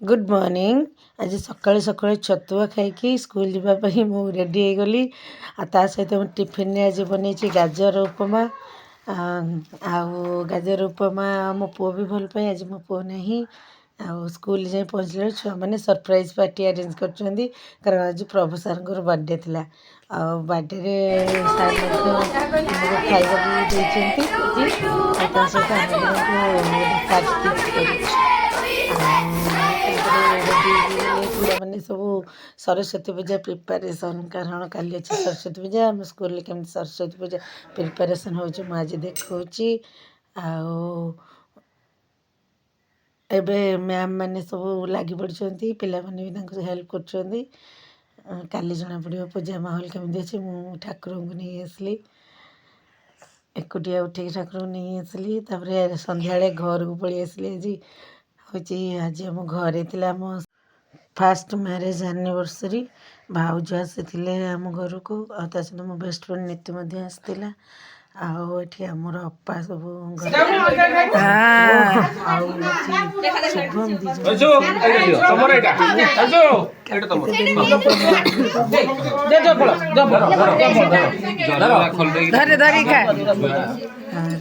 Good morning. आज सकाळु सकाळु छतुआ खाई school जावाई मु रेडी हो गली। सहित मैं टिफिन आज बनई गाजर उपमा। गाजर उपमा मो पुओ भी भल पाए। आज मो पुओ नहीं स्कूल जाए पहुँचल छुआ मैंने सरप्राइज पार्टी अरेंज कर कारण आज प्रभु सार बर्थडे थिला। बर्थडे सार खाइबा मैंने सब सरस्वती पूजा प्रिपेरेसन कारण काली अच्छे सरस्वती पूजा आम स्कूल केमती सरस्वती पूजा प्रिपेरेसन हो आज देखा एबे मैम मैंने सब लगी पड़ी पिला माने भी हेल्प कर काली जना पड़ो पूजा माहौल केमती अच्छे। मु ठाकुर को नहीं आसली एकुटिया उठे ठाकुर को नहीं आसली संध्या घर को पलि आसली। आज आम घरे थिला आम फास्ट मैरेज एनिवर्सरी भाउज आसी आम घर को सहित मो बेस्ट फ्रेंड नीति आसला। आठी आमर अपा सब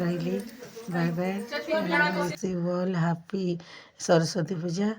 रही। बाय बाय हैप्पी सरस्वती पूजा।